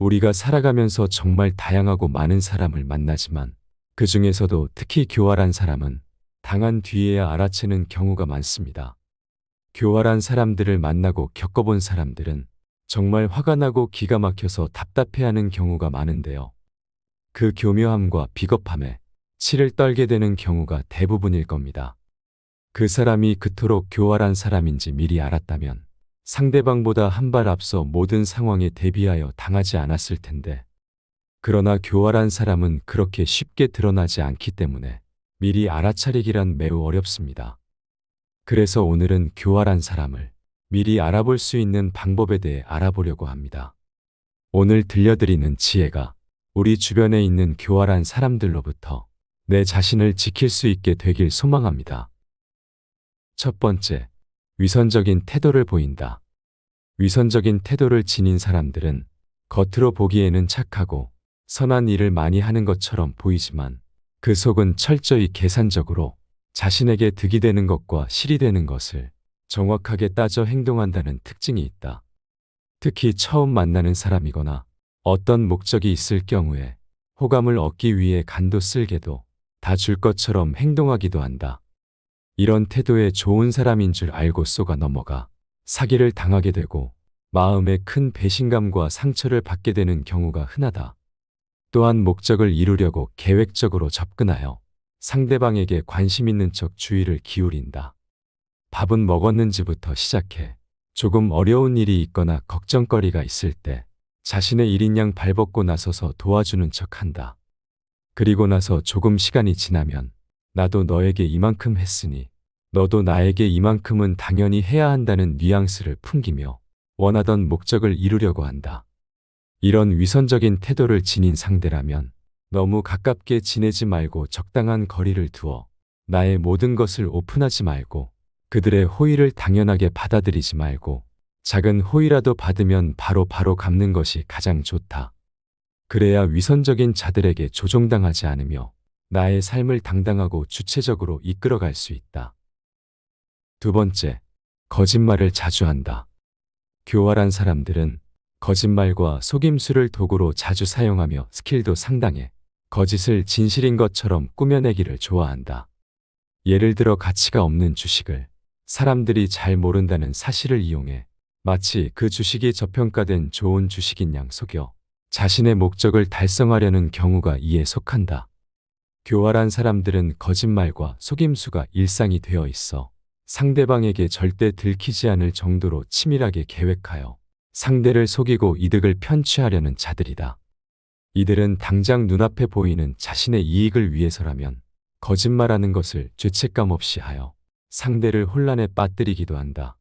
우리가 살아가면서 정말 다양하고 많은 사람을 만나지만 그 중에서도 특히 교활한 사람은 당한 뒤에야 알아채는 경우가 많습니다. 교활한 사람들을 만나고 겪어본 사람들은 정말 화가 나고 기가 막혀서 답답해하는 경우가 많은데요. 그 교묘함과 비겁함에 치를 떨게 되는 경우가 대부분일 겁니다. 그 사람이 그토록 교활한 사람인지 미리 알았다면 상대방보다 한 발 앞서 모든 상황에 대비하여 당하지 않았을 텐데, 그러나 교활한 사람은 그렇게 쉽게 드러나지 않기 때문에 미리 알아차리기란 매우 어렵습니다. 그래서 오늘은 교활한 사람을 미리 알아볼 수 있는 방법에 대해 알아보려고 합니다. 오늘 들려드리는 지혜가 우리 주변에 있는 교활한 사람들로부터 내 자신을 지킬 수 있게 되길 소망합니다. 첫 번째, 위선적인 태도를 보인다. 위선적인 태도를 지닌 사람들은 겉으로 보기에는 착하고 선한 일을 많이 하는 것처럼 보이지만 그 속은 철저히 계산적으로 자신에게 득이 되는 것과 실이 되는 것을 정확하게 따져 행동한다는 특징이 있다. 특히 처음 만나는 사람이거나 어떤 목적이 있을 경우에 호감을 얻기 위해 간도 쓸게도 다 줄 것처럼 행동하기도 한다. 이런 태도에 좋은 사람인 줄 알고 쏘가 넘어가 사기를 당하게 되고 마음에 큰 배신감과 상처를 받게 되는 경우가 흔하다. 또한 목적을 이루려고 계획적으로 접근하여 상대방에게 관심 있는 척 주의를 기울인다. 밥은 먹었는지부터 시작해 조금 어려운 일이 있거나 걱정거리가 있을 때 자신의 일인 양 발벗고 나서서 도와주는 척한다. 그리고 나서 조금 시간이 지나면 나도 너에게 이만큼 했으니 너도 나에게 이만큼은 당연히 해야 한다는 뉘앙스를 풍기며 원하던 목적을 이루려고 한다. 이런 위선적인 태도를 지닌 상대라면 너무 가깝게 지내지 말고 적당한 거리를 두어 나의 모든 것을 오픈하지 말고 그들의 호의를 당연하게 받아들이지 말고 작은 호의라도 받으면 바로 갚는 것이 가장 좋다. 그래야 위선적인 자들에게 조종당하지 않으며 나의 삶을 당당하고 주체적으로 이끌어갈 수 있다. 두 번째, 거짓말을 자주 한다. 교활한 사람들은 거짓말과 속임수를 도구로 자주 사용하며 스킬도 상당해 거짓을 진실인 것처럼 꾸며내기를 좋아한다. 예를 들어 가치가 없는 주식을 사람들이 잘 모른다는 사실을 이용해 마치 그 주식이 저평가된 좋은 주식인 양 속여 자신의 목적을 달성하려는 경우가 이에 속한다. 교활한 사람들은 거짓말과 속임수가 일상이 되어 있어 상대방에게 절대 들키지 않을 정도로 치밀하게 계획하여 상대를 속이고 이득을 편취하려는 자들이다. 이들은 당장 눈앞에 보이는 자신의 이익을 위해서라면 거짓말하는 것을 죄책감 없이 하여 상대를 혼란에 빠뜨리기도 한다.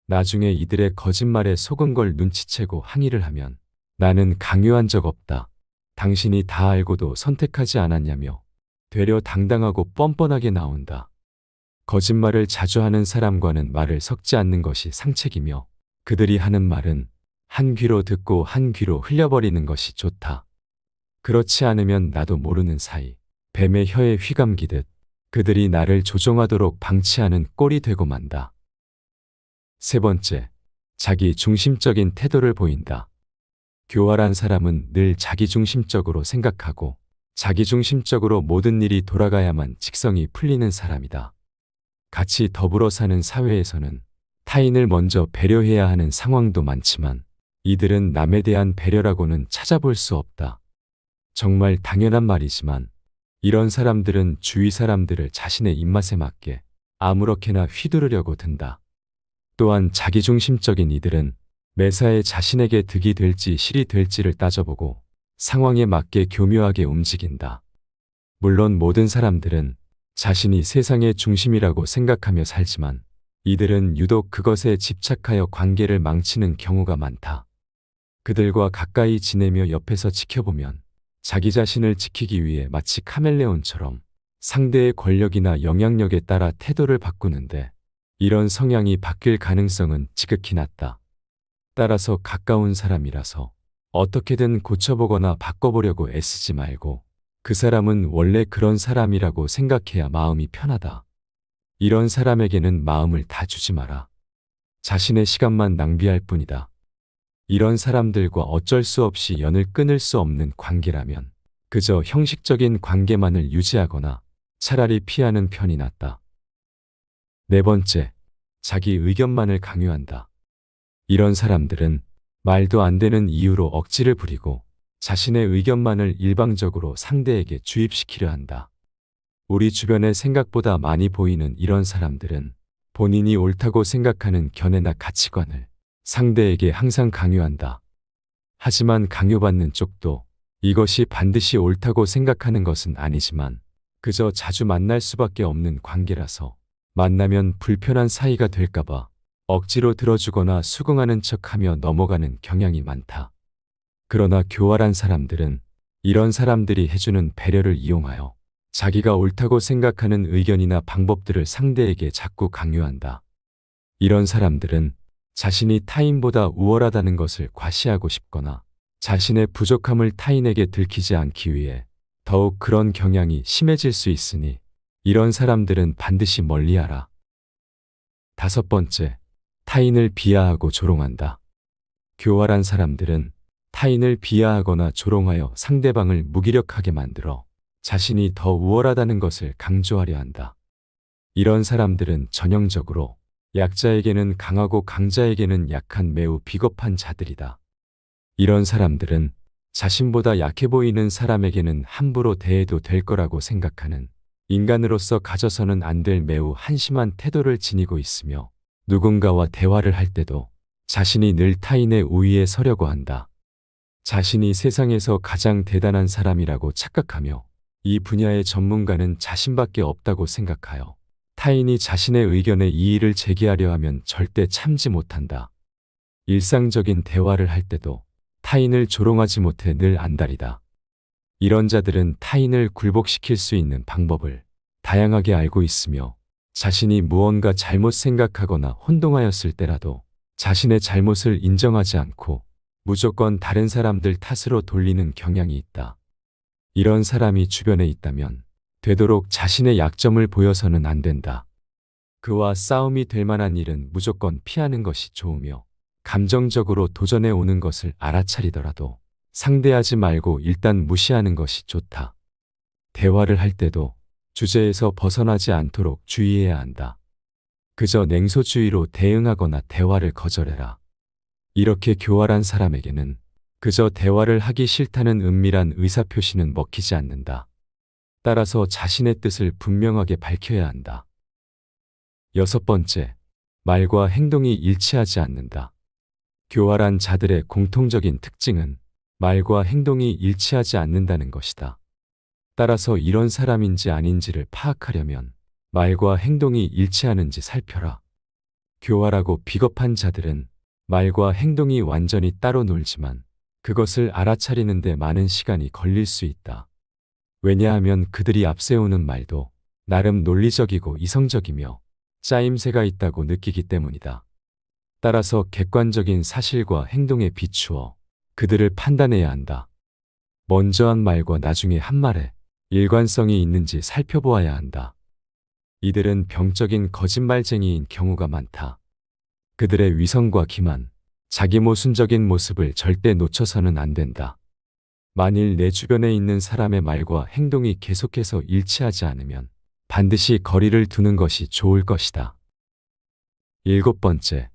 나중에 이들의 거짓말에 속은 걸 눈치채고 항의를 하면 나는 강요한 적 없다. 당신이 다 알고도 선택하지 않았냐며 되려 당당하고 뻔뻔하게 나온다. 거짓말을 자주 하는 사람과는 말을 섞지 않는 것이 상책이며 그들이 하는 말은 한 귀로 듣고 한 귀로 흘려버리는 것이 좋다. 그렇지 않으면 나도 모르는 사이 뱀의 혀에 휘감기듯 그들이 나를 조종하도록 방치하는 꼴이 되고 만다. 세 번째, 자기 중심적인 태도를 보인다. 교활한 사람은 늘 자기중심적으로 생각하고 자기중심적으로 모든 일이 돌아가야만 직성이 풀리는 사람이다. 같이 더불어 사는 사회에서는 타인을 먼저 배려해야 하는 상황도 많지만 이들은 남에 대한 배려라고는 찾아볼 수 없다. 정말 당연한 말이지만 이런 사람들은 주위 사람들을 자신의 입맛에 맞게 아무렇게나 휘두르려고 든다. 또한 자기중심적인 이들은 매사에 자신에게 득이 될지 실이 될지를 따져보고 상황에 맞게 교묘하게 움직인다. 물론 모든 사람들은 자신이 세상의 중심이라고 생각하며 살지만 이들은 유독 그것에 집착하여 관계를 망치는 경우가 많다. 그들과 가까이 지내며 옆에서 지켜보면 자기 자신을 지키기 위해 마치 카멜레온처럼 상대의 권력이나 영향력에 따라 태도를 바꾸는데 이런 성향이 바뀔 가능성은 지극히 낮다. 따라서 가까운 사람이라서 어떻게든 고쳐보거나 바꿔보려고 애쓰지 말고 그 사람은 원래 그런 사람이라고 생각해야 마음이 편하다. 이런 사람에게는 마음을 다 주지 마라. 자신의 시간만 낭비할 뿐이다. 이런 사람들과 어쩔 수 없이 연을 끊을 수 없는 관계라면 그저 형식적인 관계만을 유지하거나 차라리 피하는 편이 낫다. 네 번째, 자기 의견만을 강요한다. 이런 사람들은 말도 안 되는 이유로 억지를 부리고 자신의 의견만을 일방적으로 상대에게 주입시키려 한다. 우리 주변에 생각보다 많이 보이는 이런 사람들은 본인이 옳다고 생각하는 견해나 가치관을 상대에게 항상 강요한다. 하지만 강요받는 쪽도 이것이 반드시 옳다고 생각하는 것은 아니지만 그저 자주 만날 수밖에 없는 관계라서 만나면 불편한 사이가 될까봐 억지로 들어주거나 수긍하는 척하며 넘어가는 경향이 많다. 그러나 교활한 사람들은 이런 사람들이 해주는 배려를 이용하여 자기가 옳다고 생각하는 의견이나 방법들을 상대에게 자꾸 강요한다. 이런 사람들은 자신이 타인보다 우월하다는 것을 과시하고 싶거나 자신의 부족함을 타인에게 들키지 않기 위해 더욱 그런 경향이 심해질 수 있으니 이런 사람들은 반드시 멀리하라. 다섯 번째, 타인을 비하하고 조롱한다. 교활한 사람들은 타인을 비하하거나 조롱하여 상대방을 무기력하게 만들어 자신이 더 우월하다는 것을 강조하려 한다. 이런 사람들은 전형적으로 약자에게는 강하고 강자에게는 약한 매우 비겁한 자들이다. 이런 사람들은 자신보다 약해 보이는 사람에게는 함부로 대해도 될 거라고 생각하는 인간으로서 가져서는 안 될 매우 한심한 태도를 지니고 있으며 누군가와 대화를 할 때도 자신이 늘 타인의 우위에 서려고 한다. 자신이 세상에서 가장 대단한 사람이라고 착각하며 이 분야의 전문가는 자신밖에 없다고 생각하여 타인이 자신의 의견에 이의를 제기하려 하면 절대 참지 못한다. 일상적인 대화를 할 때도 타인을 조롱하지 못해 늘 안달이다. 이런 자들은 타인을 굴복시킬 수 있는 방법을 다양하게 알고 있으며 자신이 무언가 잘못 생각하거나 혼동하였을 때라도 자신의 잘못을 인정하지 않고 무조건 다른 사람들 탓으로 돌리는 경향이 있다. 이런 사람이 주변에 있다면 되도록 자신의 약점을 보여서는 안 된다. 그와 싸움이 될 만한 일은 무조건 피하는 것이 좋으며 감정적으로 도전해 오는 것을 알아차리더라도 상대하지 말고 일단 무시하는 것이 좋다. 대화를 할 때도 주제에서 벗어나지 않도록 주의해야 한다. 그저 냉소주의로 대응하거나 대화를 거절해라. 이렇게 교활한 사람에게는 그저 대화를 하기 싫다는 은밀한 의사표시는 먹히지 않는다. 따라서 자신의 뜻을 분명하게 밝혀야 한다. 여섯 번째, 말과 행동이 일치하지 않는다. 교활한 자들의 공통적인 특징은 말과 행동이 일치하지 않는다는 것이다. 따라서 이런 사람인지 아닌지를 파악하려면 말과 행동이 일치하는지 살펴라. 교활하고 비겁한 자들은 말과 행동이 완전히 따로 놀지만 그것을 알아차리는 데 많은 시간이 걸릴 수 있다. 왜냐하면 그들이 앞세우는 말도 나름 논리적이고 이성적이며 짜임새가 있다고 느끼기 때문이다. 따라서 객관적인 사실과 행동에 비추어 그들을 판단해야 한다. 먼저 한 말과 나중에 한 말에 일관성이 있는지 살펴보아야 한다. 이들은 병적인 거짓말쟁이인 경우가 많다. 그들의 위선과 기만, 자기 모순적인 모습을 절대 놓쳐서는 안 된다. 만일 내 주변에 있는 사람의 말과 행동이 계속해서 일치하지 않으면 반드시 거리를 두는 것이 좋을 것이다. 일곱 번째,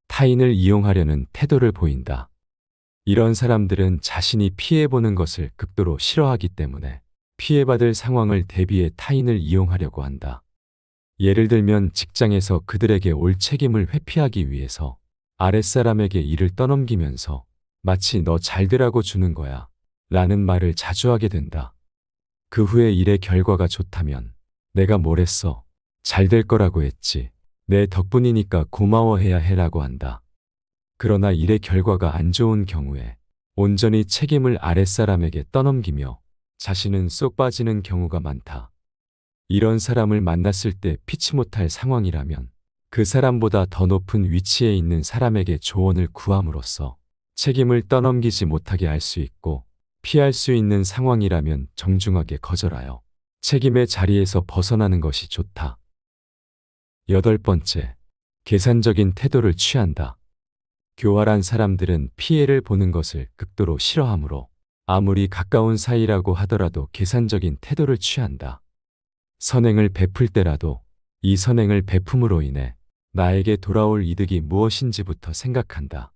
타인을 이용하려는 태도를 보인다. 이런 사람들은 자신이 피해보는 것을 극도로 싫어하기 때문에 피해받을 상황을 대비해 타인을 이용하려고 한다. 예를 들면 직장에서 그들에게 올 책임을 회피하기 위해서 아랫사람에게 일을 떠넘기면서 마치 너 잘되라고 주는 거야 라는 말을 자주 하게 된다. 그 후에 일의 결과가 좋다면 내가 뭘 했어? 잘 될 거라고 했지. 내 덕분이니까 고마워해야 해라고 한다. 그러나 일의 결과가 안 좋은 경우에 온전히 책임을 아랫사람에게 떠넘기며 자신은 쏙 빠지는 경우가 많다. 이런 사람을 만났을 때 피치 못할 상황이라면 그 사람보다 더 높은 위치에 있는 사람에게 조언을 구함으로써 책임을 떠넘기지 못하게 할 수 있고 피할 수 있는 상황이라면 정중하게 거절하여 책임의 자리에서 벗어나는 것이 좋다. 여덟 번째, 계산적인 태도를 취한다. 교활한 사람들은 피해를 보는 것을 극도로 싫어하므로 아무리 가까운 사이라고 하더라도 계산적인 태도를 취한다. 선행을 베풀 때라도 이 선행을 베품으로 인해 나에게 돌아올 이득이 무엇인지부터 생각한다.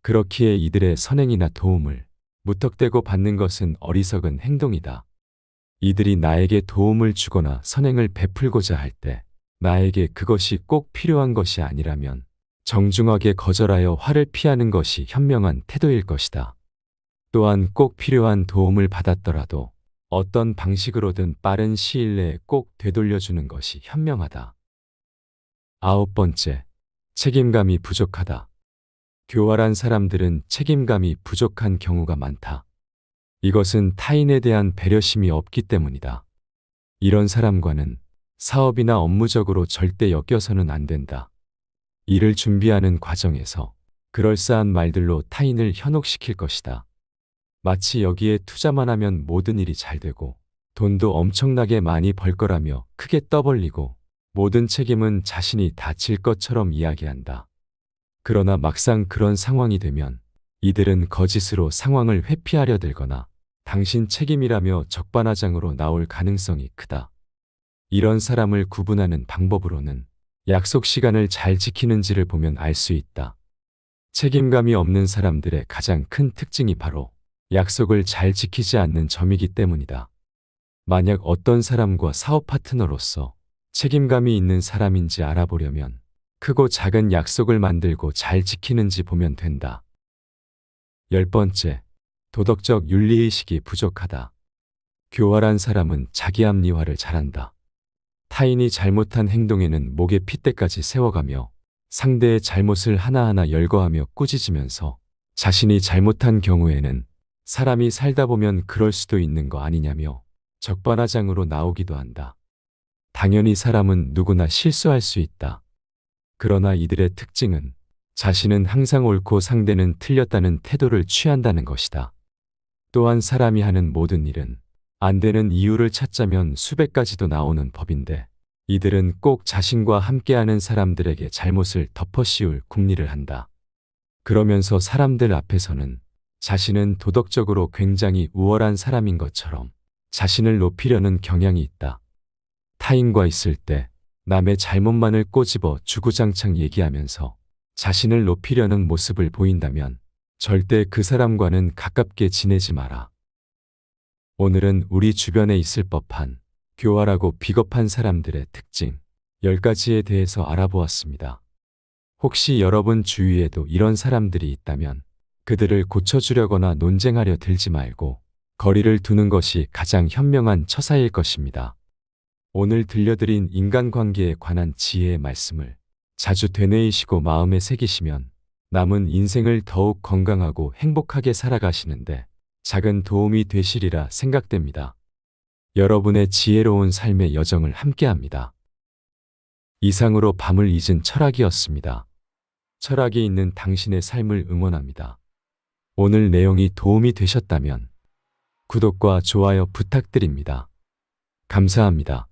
그렇기에 이들의 선행이나 도움을 무턱대고 받는 것은 어리석은 행동이다. 이들이 나에게 도움을 주거나 선행을 베풀고자 할 때 나에게 그것이 꼭 필요한 것이 아니라면 정중하게 거절하여 화를 피하는 것이 현명한 태도일 것이다. 또한 꼭 필요한 도움을 받았더라도 어떤 방식으로든 빠른 시일 내에 꼭 되돌려주는 것이 현명하다. 9번째, 책임감이 부족하다. 교활한 사람들은 책임감이 부족한 경우가 많다. 이것은 타인에 대한 배려심이 없기 때문이다. 이런 사람과는 사업이나 업무적으로 절대 엮여서는 안 된다. 일을 준비하는 과정에서 그럴싸한 말들로 타인을 현혹시킬 것이다. 마치 여기에 투자만 하면 모든 일이 잘 되고 돈도 엄청나게 많이 벌 거라며 크게 떠벌리고 모든 책임은 자신이 다 질 것처럼 이야기한다. 그러나 막상 그런 상황이 되면 이들은 거짓으로 상황을 회피하려 들거나 당신 책임이라며 적반하장으로 나올 가능성이 크다. 이런 사람을 구분하는 방법으로는 약속 시간을 잘 지키는지를 보면 알 수 있다. 책임감이 없는 사람들의 가장 큰 특징이 바로 약속을 잘 지키지 않는 점이기 때문이다. 만약 어떤 사람과 사업 파트너로서 책임감이 있는 사람인지 알아보려면 크고 작은 약속을 만들고 잘 지키는지 보면 된다. 10번째, 도덕적 윤리의식이 부족하다. 교활한 사람은 자기 합리화를 잘한다. 타인이 잘못한 행동에는 목에 핏대까지 세워가며 상대의 잘못을 하나하나 열거하며 꾸짖으면서 자신이 잘못한 경우에는 사람이 살다 보면 그럴 수도 있는 거 아니냐며 적반하장으로 나오기도 한다. 당연히 사람은 누구나 실수할 수 있다. 그러나 이들의 특징은 자신은 항상 옳고 상대는 틀렸다는 태도를 취한다는 것이다. 또한 사람이 하는 모든 일은 안 되는 이유를 찾자면 수백 가지도 나오는 법인데 이들은 꼭 자신과 함께하는 사람들에게 잘못을 덮어씌울 궁리를 한다. 그러면서 사람들 앞에서는 자신은 도덕적으로 굉장히 우월한 사람인 것처럼 자신을 높이려는 경향이 있다. 타인과 있을 때 남의 잘못만을 꼬집어 주구장창 얘기하면서 자신을 높이려는 모습을 보인다면 절대 그 사람과는 가깝게 지내지 마라. 오늘은 우리 주변에 있을 법한 교활하고 비겁한 사람들의 특징 10가지에 대해서 알아보았습니다. 혹시 여러분 주위에도 이런 사람들이 있다면 그들을 고쳐주려거나 논쟁하려 들지 말고 거리를 두는 것이 가장 현명한 처사일 것입니다. 오늘 들려드린 인간관계에 관한 지혜의 말씀을 자주 되뇌이시고 마음에 새기시면 남은 인생을 더욱 건강하고 행복하게 살아가시는데 작은 도움이 되시리라 생각됩니다. 여러분의 지혜로운 삶의 여정을 함께합니다. 이상으로 밤을 잊은 철학이었습니다. 철학이 있는 당신의 삶을 응원합니다. 오늘 내용이 도움이 되셨다면 구독과 좋아요 부탁드립니다. 감사합니다.